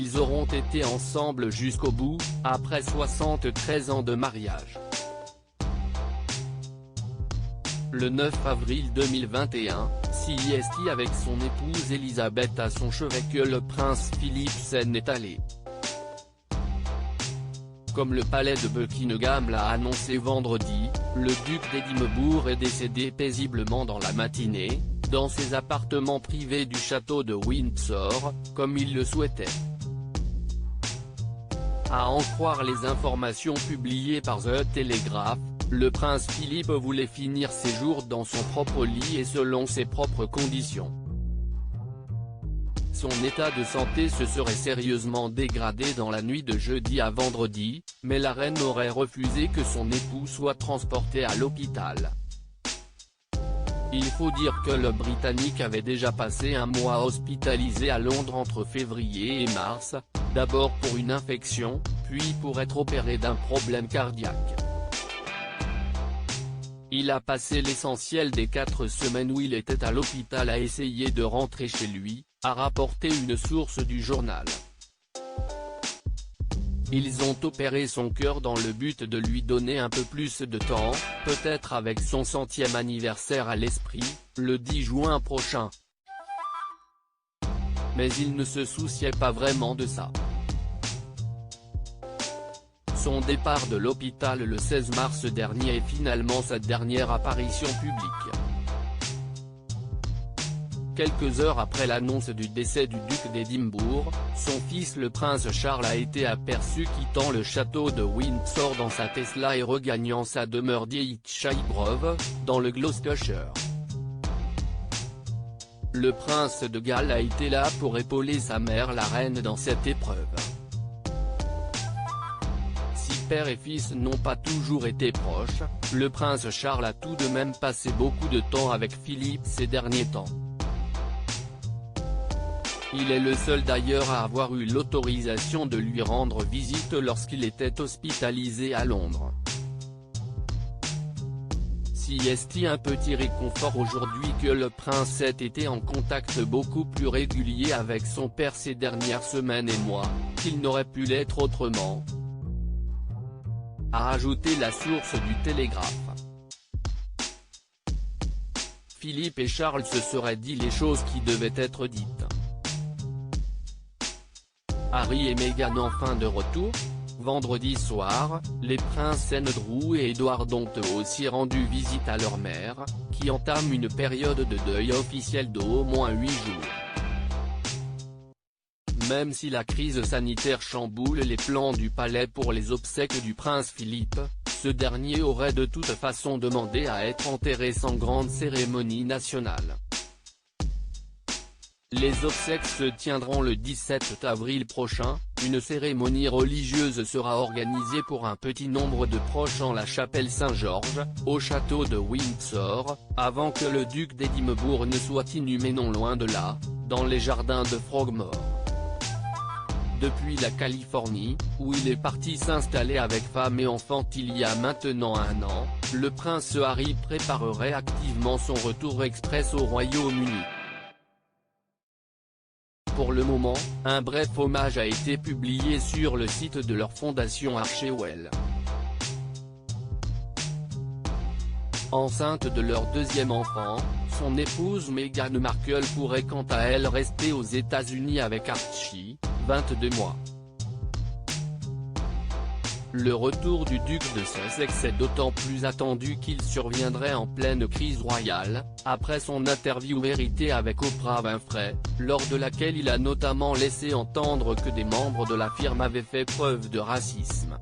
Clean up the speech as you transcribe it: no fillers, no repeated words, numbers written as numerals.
Ils auront été ensemble jusqu'au bout, après 73 ans de mariage. Le 9 avril 2021, CIST avec son épouse Elisabeth à son chevet que le prince Philippe s'en est allé. Comme le palais de Buckingham l'a annoncé vendredi, le duc d'Édimbourg est décédé paisiblement dans la matinée, dans ses appartements privés du château de Windsor, comme il le souhaitait. À en croire les informations publiées par The Telegraph, le prince Philippe voulait finir ses jours dans son propre lit et selon ses propres conditions. Son état de santé se serait sérieusement dégradé dans la nuit de jeudi à vendredi, mais la reine aurait refusé que son époux soit transporté à l'hôpital. Il faut dire que le Britannique avait déjà passé un mois hospitalisé à Londres entre février et mars, d'abord pour une infection, puis pour être opéré d'un problème cardiaque. Il a passé l'essentiel des 4 semaines où il était à l'hôpital à essayer de rentrer chez lui, a rapporté une source du journal. Ils ont opéré son cœur dans le but de lui donner un peu plus de temps, peut-être avec son 100e anniversaire à l'esprit, le 10 juin prochain. Mais il ne se souciait pas vraiment de ça. Son départ de l'hôpital le 16 mars dernier est finalement sa dernière apparition publique. Quelques heures après l'annonce du décès du duc d'Édimbourg, son fils le prince Charles a été aperçu quittant le château de Windsor dans sa Tesla et regagnant sa demeure d'Highshire Grove, dans le Gloucestershire. Le prince de Galles a été là pour épauler sa mère la reine dans cette épreuve. Père et fils n'ont pas toujours été proches, le prince Charles a tout de même passé beaucoup de temps avec Philippe ces derniers temps. Il est le seul d'ailleurs à avoir eu l'autorisation de lui rendre visite lorsqu'il était hospitalisé à Londres. CIST un petit réconfort aujourd'hui que le prince ait été en contact beaucoup plus régulier avec son père ces dernières semaines et mois, qu'il n'aurait pu l'être autrement, a ajouté la source du Télégraphe. Philippe et Charles se seraient dit les choses qui devaient être dites. Harry et Meghan enfin de retour. Vendredi soir, les princes Andrew et Edward ont aussi rendu visite à leur mère, qui entame une période de deuil officiel d'au moins 8 jours. Même si la crise sanitaire chamboule les plans du palais pour les obsèques du prince Philippe, ce dernier aurait de toute façon demandé à être enterré sans grande cérémonie nationale. Les obsèques se tiendront le 17 avril prochain, une cérémonie religieuse sera organisée pour un petit nombre de proches en la chapelle Saint-Georges, au château de Windsor, avant que le duc d'Édimbourg ne soit inhumé non loin de là, dans les jardins de Frogmore. Depuis la Californie, où il est parti s'installer avec femme et enfant il y a maintenant 1 an, le prince Harry préparerait activement son retour express au Royaume-Uni. Pour le moment, un bref hommage a été publié sur le site de leur fondation Archewell. Enceinte de leur 2e enfant, son épouse Meghan Markle pourrait quant à elle rester aux États-Unis avec Archie, 22 mois. Le retour du duc de Sussex est d'autant plus attendu qu'il surviendrait en pleine crise royale, après son interview Vérité avec Oprah Winfrey, lors de laquelle il a notamment laissé entendre que des membres de la firme avaient fait preuve de racisme.